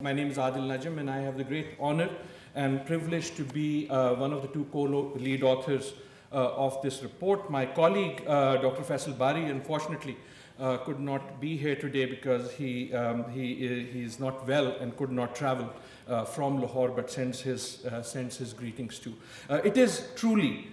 My name is Adil Najam, and I have the great honor and privilege to be one of the two co-lead authors of this report. My colleague, Dr. Faisal Bari, unfortunately, could not be here today because he is not well and could not travel from Lahore, but sends his greetings too. It is truly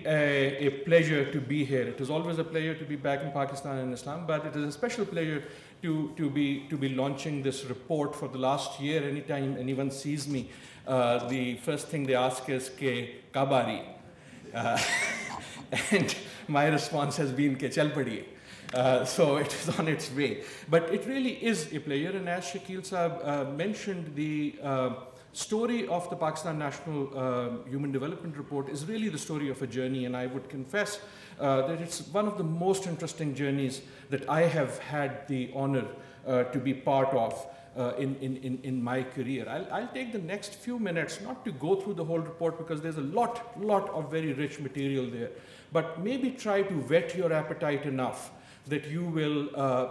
a pleasure to be here. It is always a pleasure to be back in Pakistan and Islam, but it is a special pleasure to be launching this report for the last year. Anytime anyone sees me, the first thing they ask is, "Ke kabari?" And my response has been, "Ke chal padiye." So it is on its way. But it really is a pleasure, and as Shakil Saab mentioned, the story of the Pakistan National Human Development Report is really the story of a journey, and I would confess that it's one of the most interesting journeys that I have had the honor to be part of in my career. I'll take the next few minutes not to go through the whole report because there's a lot of very rich material there, but maybe try to whet your appetite enough that you will,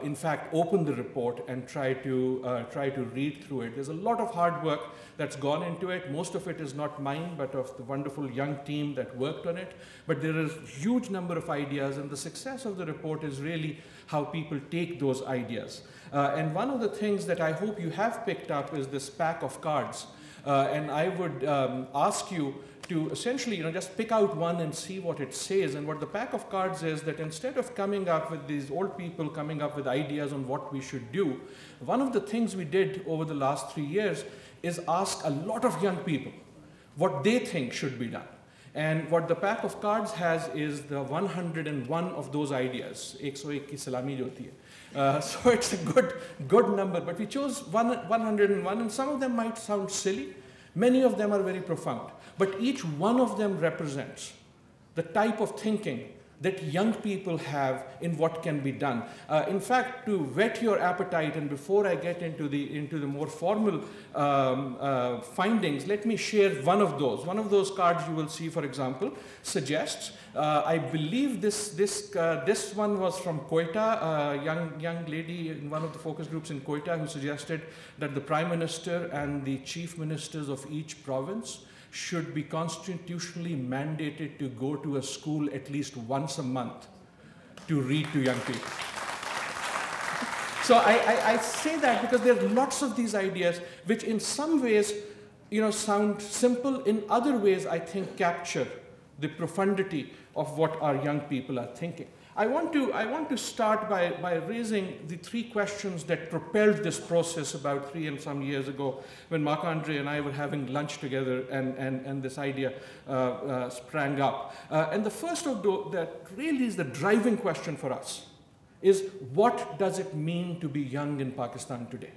in fact, open the report and try to read through it. There's a lot of hard work that's gone into it. Most of it is not mine, but of the wonderful young team that worked on it. But there is a huge number of ideas, and the success of the report is really how people take those ideas. And one of the things that I hope you have picked up is this pack of cards. And I would ask you to essentially, just pick out one and see what it says. And what the pack of cards is that instead of coming up with these old people coming up with ideas on what we should do, one of the things we did over the last 3 years is ask a lot of young people what they think should be done. And what the pack of cards has is the 101 of those ideas. 101 ki salami jo hoti hai. So it's a good number, but we chose 101, and some of them might sound silly. Many of them are very profound, but each one of them represents the type of thinking that young people have in what can be done. In fact, to whet your appetite, and before I get into the more formal findings, let me share one of those. One of those cards you will see, for example, suggests, I believe this one was from Quetta, a young lady in one of the focus groups in Quetta who suggested that the Prime Minister and the Chief Ministers of each province should be constitutionally mandated to go to a school at least once a month to read to young people. So I say that because there are lots of these ideas which in some ways sound simple, in other ways I think capture the profundity of what our young people are thinking. I want to start by raising the 3 questions that propelled this process about 3 and some years ago when Marc-Andre and I were having lunch together and this idea sprang up. And the first of those that really is the driving question for us is, what does it mean to be young in Pakistan today?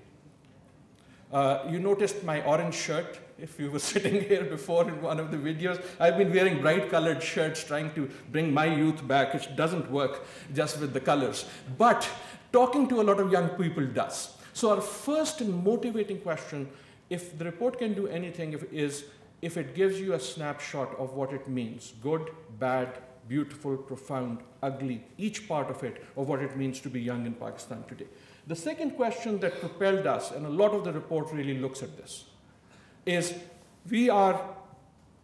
You noticed my orange shirt. If you were sitting here before in one of the videos, I've been wearing bright colored shirts trying to bring my youth back, which doesn't work just with the colors. But talking to a lot of young people does. So our first and motivating question, if the report can do anything, is if it gives you a snapshot of what it means, good, bad, beautiful, profound, ugly, each part of it, of what it means to be young in Pakistan today. The second question that propelled us, and a lot of the report really looks at this, is we are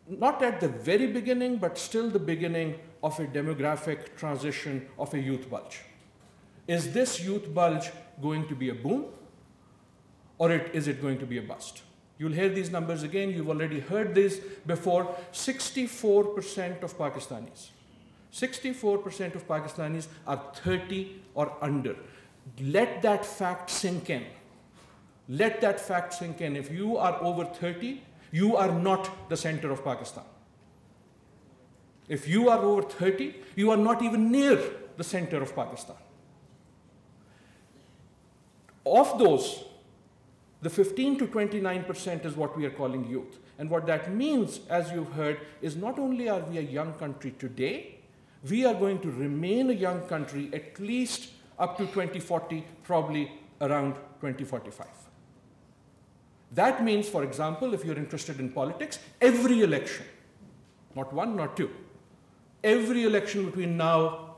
not at the very beginning, but still the beginning of a demographic transition of a youth bulge. Is this youth bulge going to be a boom, or is it going to be a bust? You'll hear these numbers again. You've already heard these before. 64% of Pakistanis, 64% of Pakistanis are 30 or under. Let that fact sink in. Let that fact sink in. If you are over 30, you are not the center of Pakistan. If you are over 30, you are not even near the center of Pakistan. Of those, the 15 to 29% is what we are calling youth. And what that means, as you've heard, is not only are we a young country today, we are going to remain a young country at least up to 2040, probably around 2045. That means, for example, if you're interested in politics, every election, not one, not two, every election between now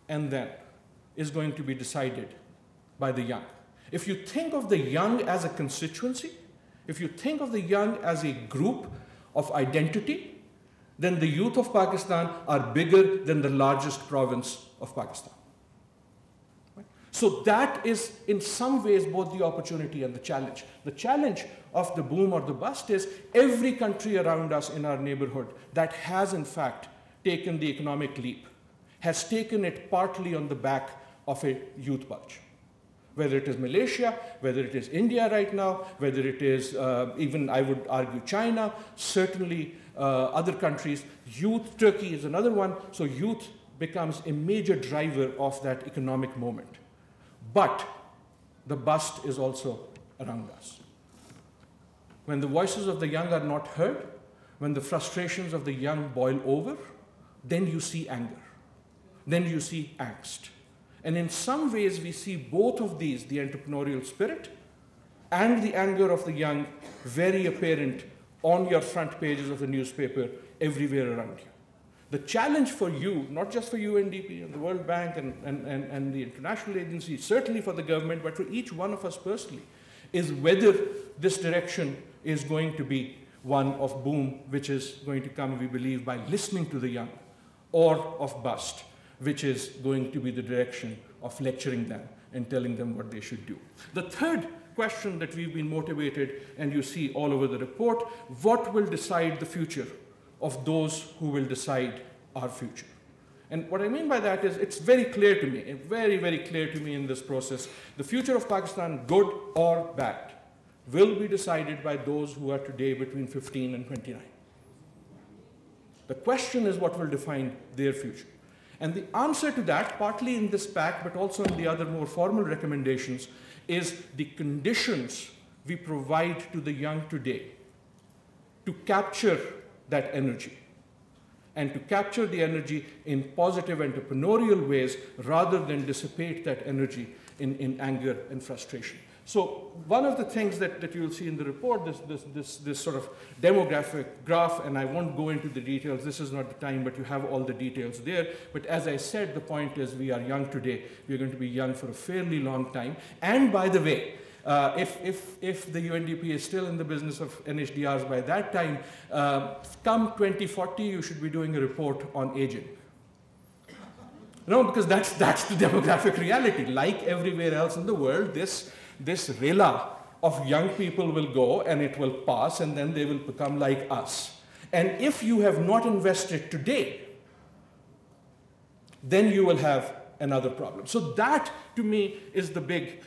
and then is going to be decided by the young. If you think of the young as a constituency, if you think of the young as a group of identity, then the youth of Pakistan are bigger than the largest province of Pakistan. Right? So that is in some ways both the opportunity and the challenge. The challenge of the boom or the bust is every country around us in our neighborhood that has in fact taken the economic leap has taken it partly on the back of a youth bulge. Whether it is Malaysia, whether it is India right now, whether it is even, I would argue, China, certainly other countries, youth, Turkey is another one, so youth becomes a major driver of that economic moment. But the bust is also around us. When the voices of the young are not heard, when the frustrations of the young boil over, then you see anger, then you see angst. And in some ways, we see both of these, the entrepreneurial spirit and the anger of the young, very apparent on your front pages of the newspaper everywhere around you. The challenge for you, not just for UNDP and the World Bank and the international agencies, certainly for the government, but for each one of us personally, is whether this direction is going to be one of boom, which is going to come, we believe, by listening to the young, or of bust, which is going to be the direction of lecturing them and telling them what they should do. The third question that we've been motivated, and you see all over the report, what will decide the future of those who will decide our future? And what I mean by that is it's very clear to me, very, very clear to me in this process, the future of Pakistan, good or bad, will be decided by those who are today between 15 and 29. The question is what will define their future. And the answer to that, partly in this pack, but also in the other more formal recommendations, is the conditions we provide to the young today to capture that energy and to capture the energy in positive entrepreneurial ways rather than dissipate that energy in anger and frustration. So one of the things that you will see in the report, this sort of demographic graph, and I won't go into the details, this is not the time, but you have all the details there. But as I said, the point is we are young today. We are going to be young for a fairly long time. And by the way, if the UNDP is still in the business of NHDRs by that time, come 2040, you should be doing a report on aging. No, because that's the demographic reality. Like everywhere else in the world, this rela of young people will go and it will pass and then they will become like us. And if you have not invested today, then you will have another problem. So that, to me, is the big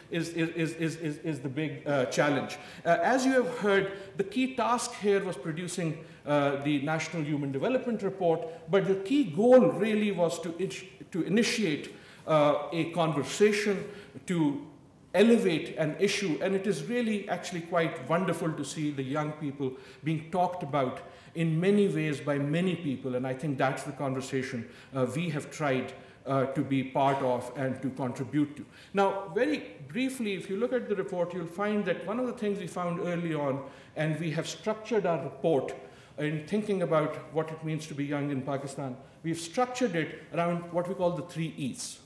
challenge. As you have heard, the key task here was producing the National Human Development Report, but the key goal really was to initiate a conversation, to elevate an issue, and it is really actually quite wonderful to see the young people being talked about in many ways by many people, and I think that's the conversation we have tried to be part of and to contribute to. Now, very briefly, if you look at the report, you'll find that one of the things we found early on, and we have structured our report in thinking about what it means to be young in Pakistan, we've structured it around what we call the 3 E's.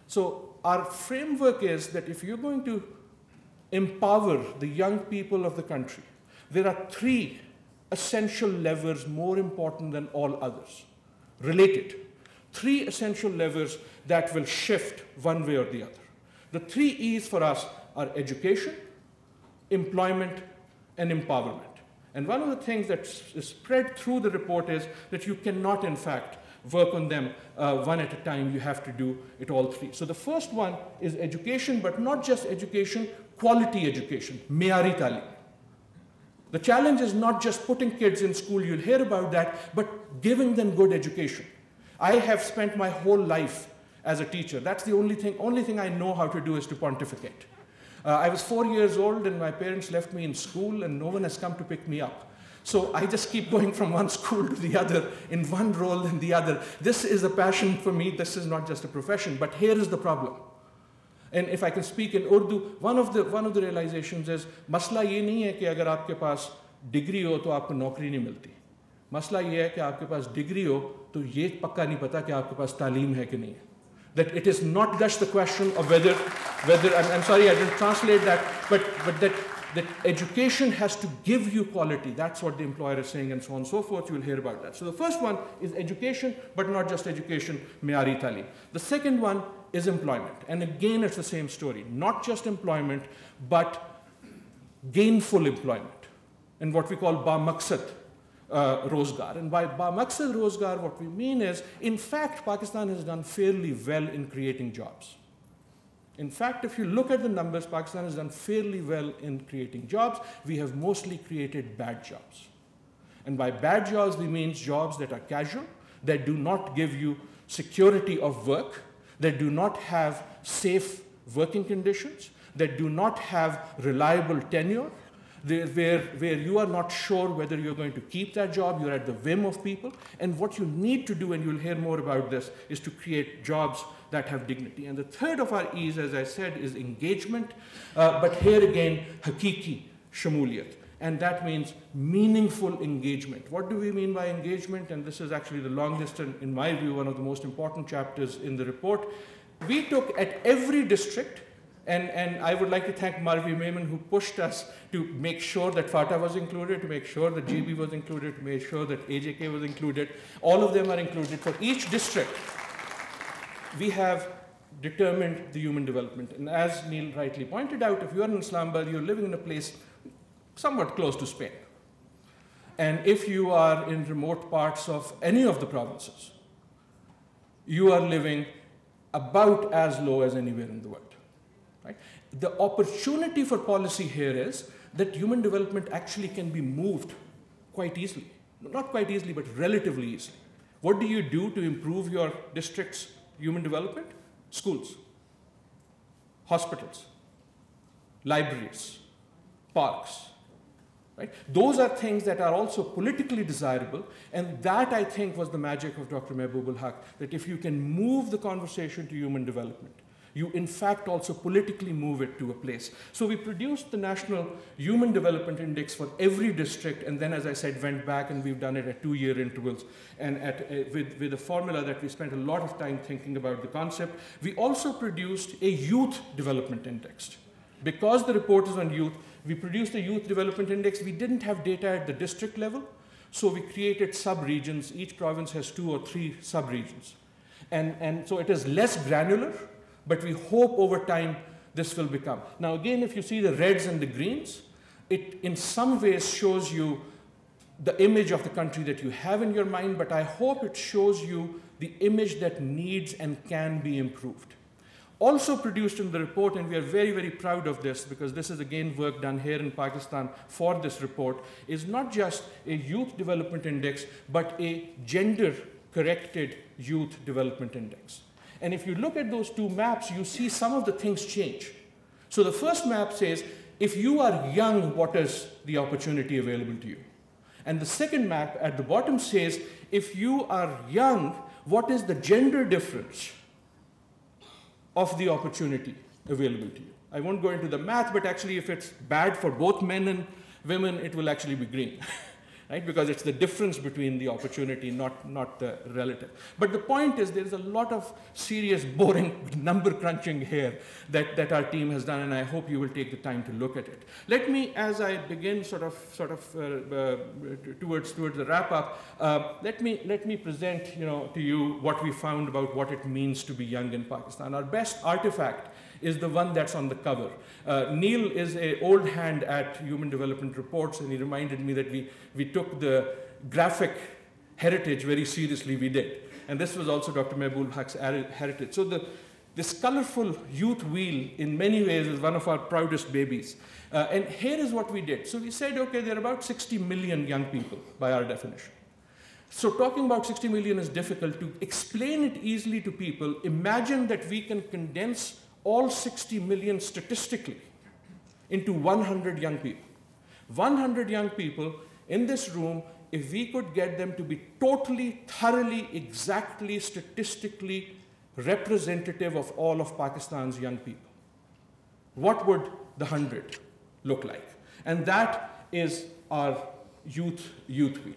So our framework is that if you're going to empower the young people of the country, there are 3 essential levers more important than all others, related. 3 essential levers that will shift one way or the other. The 3 E's for us are education, employment, and empowerment. And one of the things that is spread through the report is that you cannot, in fact, work on them one at a time. You have to do it all 3. So the first one is education, but not just education, quality education, me'ari talim. The challenge is not just putting kids in school, you'll hear about that, but giving them good education. I have spent my whole life as a teacher. That's the only thing I know how to do is to pontificate. I was 4 years old and my parents left me in school and no one has come to pick me up. So I just keep going from one school to the other, in one role and the other. This is a passion for me. This is not just a profession. But here is the problem. And if I can speak in Urdu, one of the realizations is, masla ye nahi hai ki agar aapke paas degree ho to aapko naukri nahi milti. Masla ye hai ki aapke paas degree ho to ye pakka nahi pata ki aapke paas taaleem hai ki nahi hai. That it is not just the question of whether I'm sorry I didn't translate that, but that education has to give you quality. That's what the employer is saying, and so on and so forth. You'll hear about that. So the first one is education, but not just education, me'ari talim. The second one is employment. And again, it's the same story. Not just employment, but gainful employment, and what we call ba-maqsad rozgar. And by ba-maqsad rozgar, what we mean is, in fact, Pakistan has done fairly well in creating jobs. In fact, if you look at the numbers, Pakistan has done fairly well in creating jobs. We have mostly created bad jobs. And by bad jobs, we mean jobs that are casual, that do not give you security of work, that do not have safe working conditions, that do not have reliable tenure, where you are not sure whether you're going to keep that job, you're at the whim of people. And what you need to do, and you'll hear more about this, is to create jobs that have dignity. And the third of our E's, as I said, is engagement, but here again, hakiki shamuliyat. And that means meaningful engagement. What do we mean by engagement? And this is actually the longest and, in my view, one of the most important chapters in the report. We took at every district, and I would like to thank Marvi Maiman, who pushed us to make sure that FATA was included, to make sure that GB was included, to make sure that AJK was included. All of them are included. For each district, we have determined the human development. And as Neil rightly pointed out, if you are in Islamabad, you're living in a place somewhat close to Spain. And if you are in remote parts of any of the provinces, you are living about as low as anywhere in the world. Right? The opportunity for policy here is that human development actually can be moved quite easily. Not quite easily, but relatively easily. What do you do to improve your district's human development? Schools, hospitals, libraries, parks. Right? Those are things that are also politically desirable, and that, I think, was the magic of Dr. Mehboob ul Haq, that if you can move the conversation to human development, you in fact also politically move it to a place. So we produced the National Human Development Index for every district, and then, as I said, went back and we've done it at 2-year intervals, and with a formula that we spent a lot of time thinking about the concept. We also produced a Youth Development Index. Because the report is on youth, we produced a Youth Development Index. We didn't have data at the district level, so we created sub-regions. Each province has 2 or 3 sub-regions. And so it is less granular, but we hope over time this will become. Now again, if you see the reds and the greens, it in some ways shows you the image of the country that you have in your mind, but I hope it shows you the image that needs and can be improved. Also produced in the report, and we are very, very proud of this because this is again work done here in Pakistan for this report, is not just a youth development index, but a gender-corrected youth development index. And if you look at those 2 maps, you see some of the things change. So the first map says, if you are young, what is the opportunity available to you? And the second map at the bottom says, if you are young, what is the gender difference of the opportunity available to you? I won't go into the math, but actually if it's bad for both men and women, it will actually be green. Right? Because it's the difference between the opportunity, not the relative. But the point is there's a lot of serious, boring number crunching here that our team has done, and I hope you will take the time to look at it. Let me, as I begin towards the wrap up, let me present to you what we found about what it means to be young in Pakistan. Our best artifact is the one that's on the cover. Neil is an old hand at human development reports, and he reminded me that we took the graphic heritage very seriously. We did. And this was also Dr. Mehboob Haq's heritage. So this colorful youth wheel, in many ways, is one of our proudest babies. And here is what we did. So we said, okay, there are about 60 million young people by our definition. So talking about 60 million is difficult. To explain it easily to people, imagine that we can condense all 60 million statistically into 100 young people. 100 young people in this room, if we could get them to be totally, thoroughly, exactly, statistically representative of all of Pakistan's young people, what would the 100 look like? And that is our youth wheel.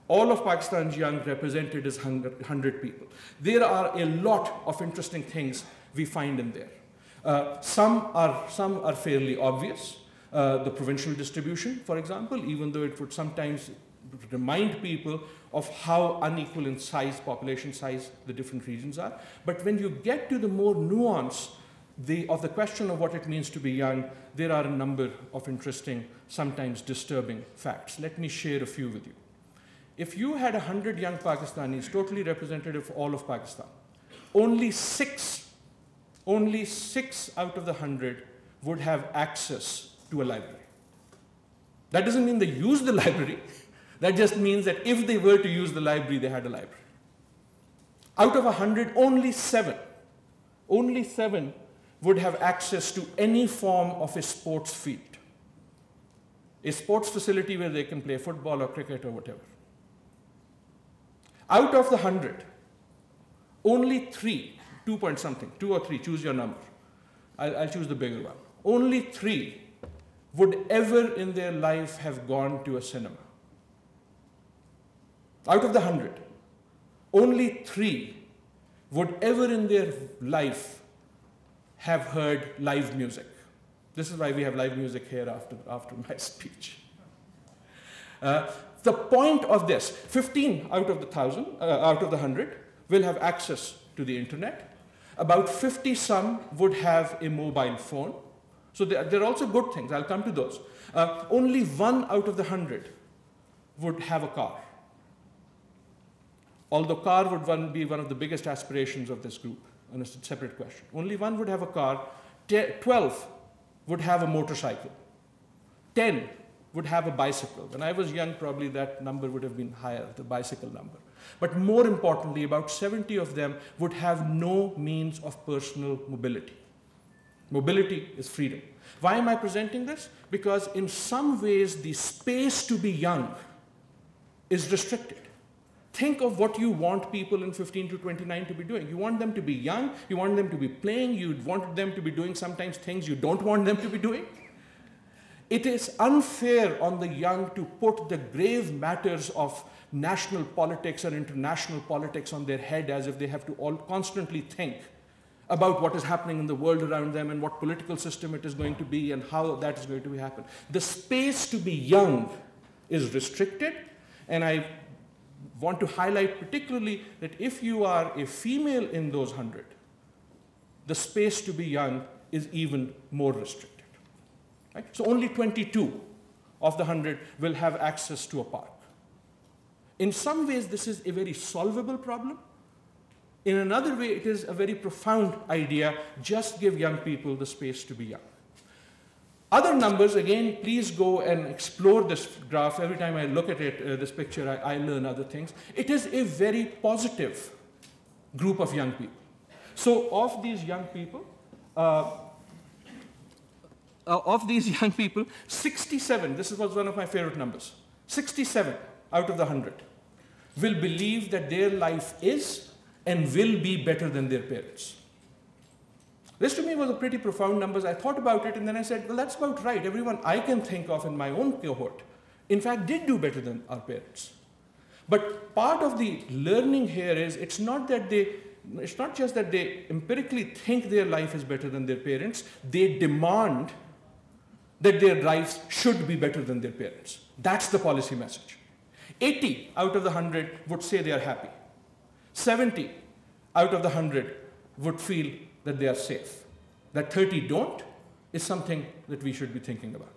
All of Pakistan's young represented is 100 people. There are a lot of interesting things we find in there. Some are fairly obvious. The provincial distribution, for example, even though it would sometimes remind people of how unequal in size, population size, the different regions are. But when you get to the more nuance of the question of what it means to be young, there are a number of interesting, sometimes disturbing facts. Let me share a few with you. If you had 100 young Pakistanis, totally representative of all of Pakistan, only six out of the 100 would have access to a library. That doesn't mean they use the library. That just means that if they were to use the library, they had a library. Out of 100, only seven would have access to any form of a sports field, a sports facility where they can play football or cricket or whatever. Out of the 100, only 3, 2 point something, 2 or 3, choose your number. I'll choose the bigger one. Only 3 would ever in their life have gone to a cinema. Out of the 100, only 3 would ever in their life have heard live music. This is why we have live music here after my speech. The point of this, 15 out of the 100 will have access to the internet. About 50 some would have a mobile phone. So there are also good things. I'll come to those. Only 1 out of the 100 would have a car. Although car would be one of the biggest aspirations of this group, and it's a separate question. Only 1 would have a car. 12 would have a motorcycle. 10 would have a bicycle. When I was young, probably that number would have been higher, the bicycle number. But more importantly, about 70 of them would have no means of personal mobility. Mobility is freedom. Why am I presenting this? Because in some ways, the space to be young is restricted. Think of what you want people in 15 to 29 to be doing. You want them to be young, you want them to be playing, you want them to be doing sometimes things you don't want them to be doing. It is unfair on the young to put the grave matters of national politics or international politics on their head as if they have to all constantly think about what is happening in the world around them and what political system it is going to be and how that is going to happen. The space to be young is restricted, and I want to highlight particularly that if you are a female in those 100, the space to be young is even more restricted. Right? So only 22 of the 100 will have access to a park. In some ways, this is a very solvable problem. In another way, it is a very profound idea. Just give young people the space to be young. Other numbers, again, please go and explore this graph. Every time I look at it, this picture, I learn other things. It is a very positive group of young people. So of these young people, 67, this was one of my favorite numbers, 67 out of the 100 will believe that their life is and will be better than their parents. This to me was a pretty profound numbers. I thought about it and then I said, well, that's about right. Everyone I can think of in my own cohort, in fact, did do better than our parents. But part of the learning here is it's not just that they empirically think their life is better than their parents, they demand that their lives should be better than their parents. That's the policy message. 80 out of the 100 would say they are happy. 70 out of the 100 would feel that they are safe. That 30 don't is something that we should be thinking about.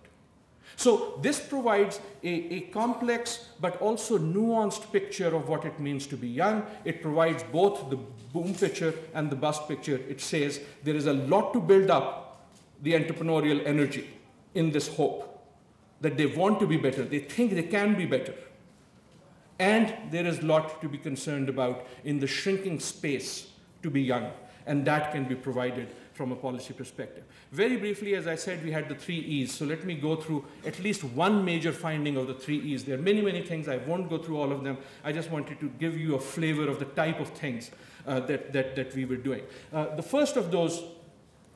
So this provides a complex but also nuanced picture of what it means to be young. It provides both the boom picture and the bust picture. It says there is a lot to build up the entrepreneurial energy in this hope that they want to be better. They think they can be better. And there is a lot to be concerned about in the shrinking space to be young. And that can be provided from a policy perspective. Very briefly, as I said, we had the 3 E's. So let me go through at least one major finding of the 3 E's. There are many, many things. I won't go through all of them. I just wanted to give you a flavor of the type of things that we were doing. The first of those,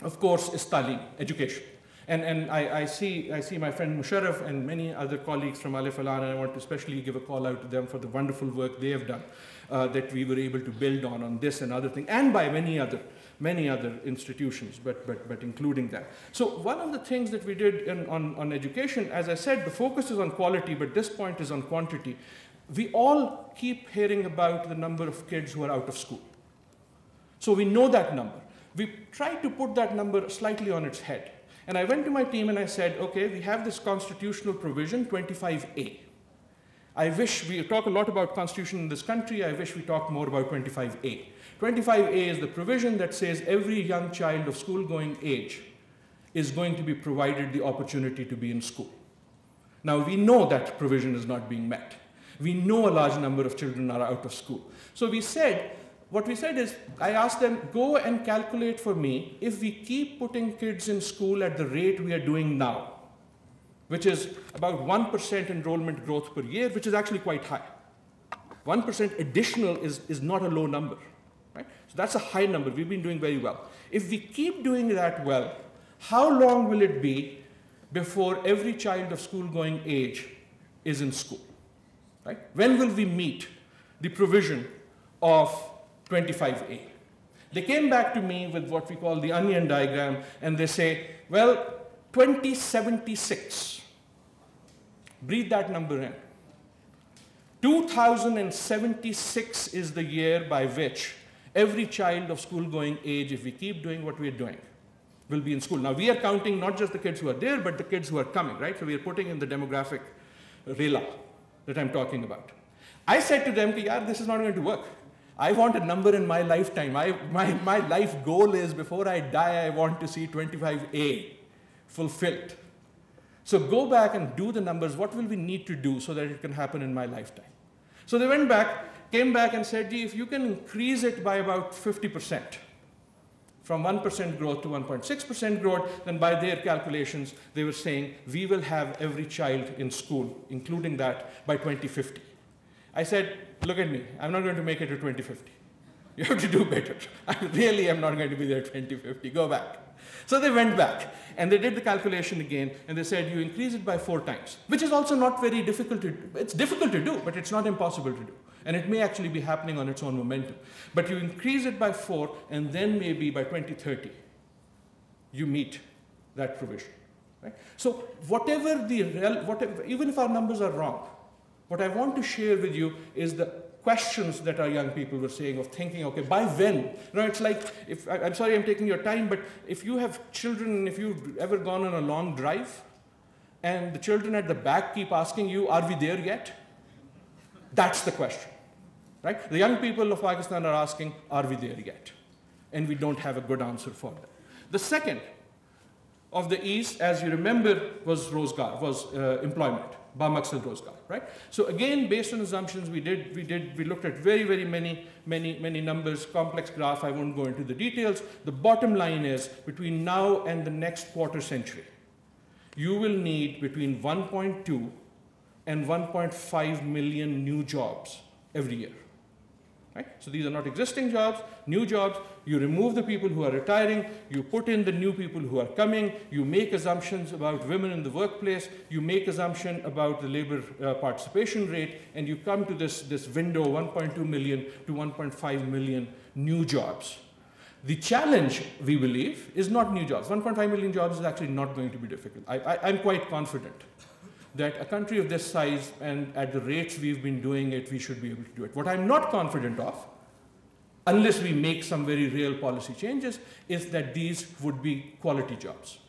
of course, is talim, education. And I see my friend Musharraf and many other colleagues from Alif Alan, and I want to especially give a call out to them for the wonderful work they have done that we were able to build on this and other things, and by many other institutions, but including that. So one of the things that we did on education, as I said, the focus is on quality, but this point is on quantity. We all keep hearing about the number of kids who are out of school. So we know that number. We tried to put that number slightly on its head. And I went to my team and I said, okay, we have this constitutional provision, 25A. I wish we talk a lot about constitution in this country. I wish we talked more about 25A. 25A is the provision that says every young child of school-going age is going to be provided the opportunity to be in school. Now, we know that provision is not being met. We know a large number of children are out of school. So what we said is, I asked them, go and calculate for me if we keep putting kids in school at the rate we are doing now, which is about 1% enrollment growth per year, which is actually quite high. 1% additional is not a low number, right? So that's a high number. We've been doing very well. If we keep doing that well, how long will it be before every child of school-going age is in school, right? When will we meet the provision of 25A? They came back to me with what we call the onion diagram, and they say, well, 2076. Breathe that number in. 2076 is the year by which every child of school-going age, if we keep doing what we're doing, will be in school. Now, we are counting not just the kids who are there, but the kids who are coming, right? So we are putting in the demographic rela that I'm talking about. I said to them, yaar, this is not going to work. I want a number in my lifetime. My life goal is, before I die, I want to see 25A fulfilled. So go back and do the numbers. What will we need to do so that it can happen in my lifetime? So they came back and said, gee, if you can increase it by about 50%, from 1% growth to 1.6% growth, then by their calculations, they were saying, we will have every child in school, including that, by 2050. I said, look at me, I'm not going to make it to 2050. You have to do better. I really am not going to be there 2050, go back. So they went back, and they did the calculation again, and they said, you increase it by 4 times, which is also not very difficult to do. It's difficult to do, but it's not impossible to do. And it may actually be happening on its own momentum. But you increase it by 4, and then maybe by 2030, you meet that provision. Right? So even if our numbers are wrong, what I want to share with you is the questions that our young people were saying of thinking, okay, by when? You know, it's like, I'm sorry I'm taking your time, but if you have children, if you've ever gone on a long drive, and the children at the back keep asking you, are we there yet? That's the question, right? The young people of Pakistan are asking, are we there yet? And we don't have a good answer for them. The second of the E's, as you remember, was rozgar, was employment. Bamaksad rozgar, right? So again, based on assumptions, we looked at very many numbers, complex graph. I won't go into the details. The bottom line is, between now and the next quarter century, you will need between 1.2 and 1.5 million new jobs every year. Right? So these are not existing jobs, new jobs. You remove the people who are retiring, you put in the new people who are coming, you make assumptions about women in the workplace, you make assumption about the labor participation rate, and you come to this window, 1.2 million to 1.5 million new jobs. The challenge, we believe, is not new jobs. 1.5 million jobs is actually not going to be difficult. I'm quite confident that a country of this size, and at the rates we've been doing it, we should be able to do it. What I'm not confident of, unless we make some very real policy changes, is that these would be quality jobs.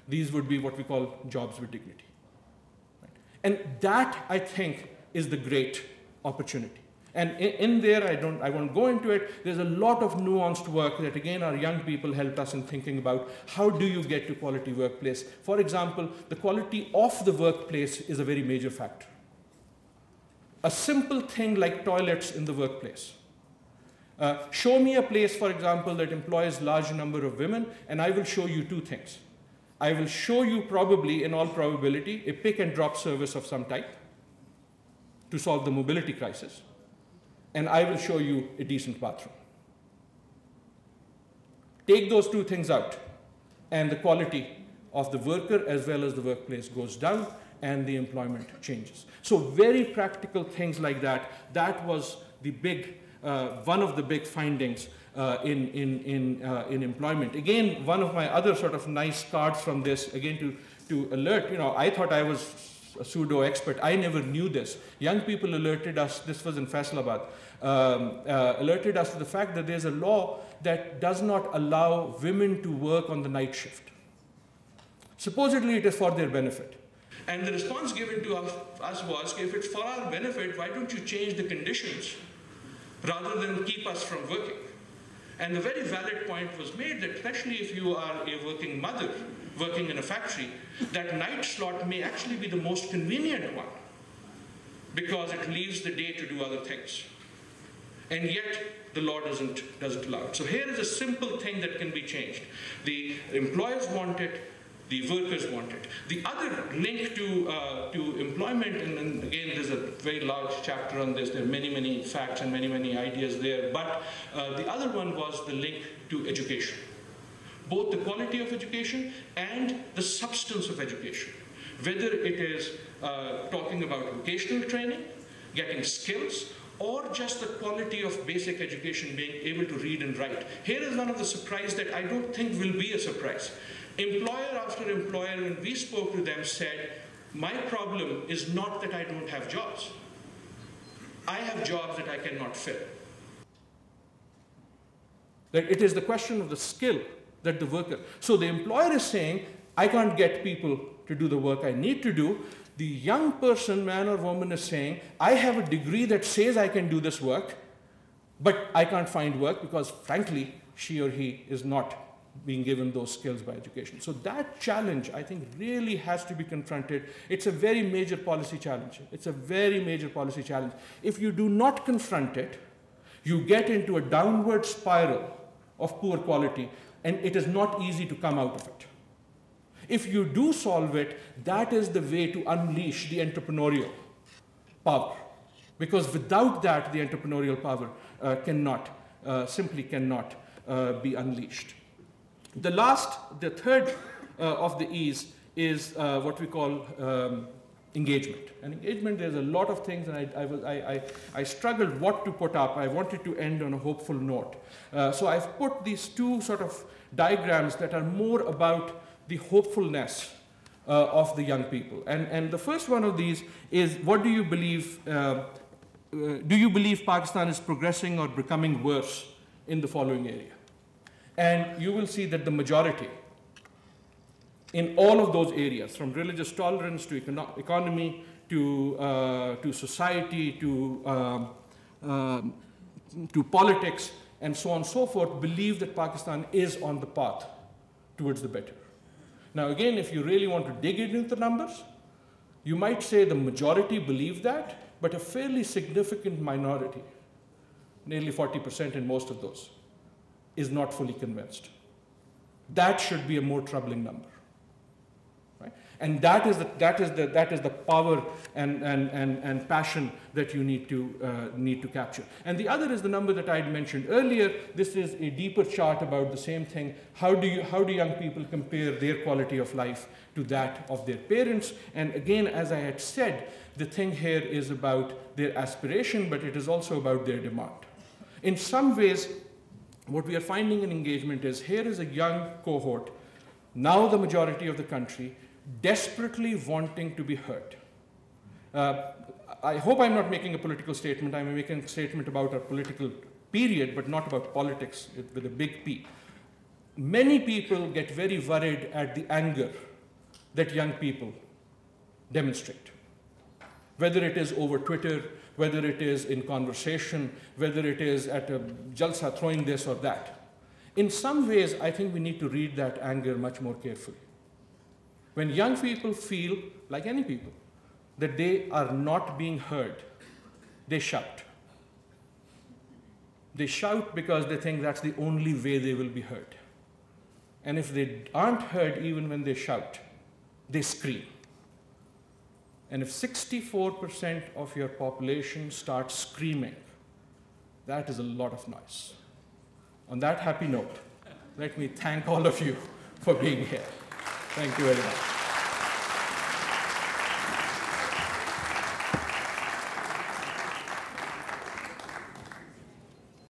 These would be what we call jobs with dignity. Right? And that, I think, is the great opportunity. And in there, I won't go into it, there's a lot of nuanced work that, again, our young people helped us in thinking about how do you get to quality workplace. For example, the quality of the workplace is a very major factor. A simple thing like toilets in the workplace. Show me a place, for example, that employs large number of women, and I will show you 2 things. I will show you probably, in all probability, a pick and drop service of some type to solve the mobility crisis. And I will show you a decent bathroom. Take those 2 things out, and the quality of the worker as well as the workplace goes down and the employment changes. So very practical things like that. That was the big, one of the big findings in employment. Again, one of my other sort of nice cards from this, again to alert, I thought I was a pseudo expert. I never knew this. Young people alerted us, this was in Faisalabad, alerted us to the fact that there's a law that does not allow women to work on the night shift. Supposedly it is for their benefit. And the response given to us was, if it's for our benefit, why don't you change the conditions rather than keep us from working? And the very valid point was made that especially if you are a working mother working in a factory, that night slot may actually be the most convenient one because it leaves the day to do other things. And yet the law doesn't allow it. So here is a simple thing that can be changed. The employers want it, the workers want it. The other link to employment, and again, there's a very large chapter on this. There are many, many facts and many, many ideas there. But the other one was the link to education. Both the quality of education and the substance of education. Whether it is talking about vocational training, getting skills, or just the quality of basic education, being able to read and write. Here is one of the surprises that I don't think will be a surprise. Employer after employer, when we spoke to them, said, my problem is not that I don't have jobs. I have jobs that I cannot fill. That it is the question of the skill that the worker. So the employer is saying, I can't get people to do the work I need to do. The young person, man or woman, is saying, I have a degree that says I can do this work, but I can't find work because, frankly, she or he is not being given those skills by education. So that challenge, I think, really has to be confronted. It's a very major policy challenge. It's a very major policy challenge. If you do not confront it, you get into a downward spiral of poor quality, and it is not easy to come out of it. If you do solve it, that is the way to unleash the entrepreneurial power. Because without that, the entrepreneurial power simply cannot be unleashed. The third of the E's is what we call engagement. And engagement, there's a lot of things, and I struggled what to put up. I wanted to end on a hopeful note. So I've put these two sort of diagrams that are more about the hopefulness of the young people. And the first one of these is, what do you believe Pakistan is progressing or becoming worse in the following area? And you will see that the majority in all of those areas, from religious tolerance to economy to society to politics and so on and so forth, believe that Pakistan is on the path towards the better. Now again, if you really want to dig into the numbers, you might say the majority believe that, but a fairly significant minority, nearly 40% in most of those, is not fully convinced. That should be a more troubling number. Right? And that is the power and passion that you need to capture. And the other is the number that I had mentioned earlier. This is a deeper chart about the same thing. How do young people compare their quality of life to that of their parents? And again, as I had said, the thing here is about their aspiration, but it is also about their demand. In some ways, what we are finding in engagement is, here is a young cohort, now the majority of the country, desperately wanting to be heard. I hope I'm not making a political statement. I'm making a statement about a political period, but not about politics with a big P. Many people get very worried at the anger that young people demonstrate, whether it is over Twitter, whether it is in conversation, whether it is at a jalsa throwing this or that. In some ways, I think we need to read that anger much more carefully. When young people feel, like any people, that they are not being heard, they shout. They shout because they think that's the only way they will be heard. And if they aren't heard even when they shout, they scream. And if 64% of your population starts screaming, that is a lot of noise. On that happy note, let me thank all of you for being here. Thank you very much.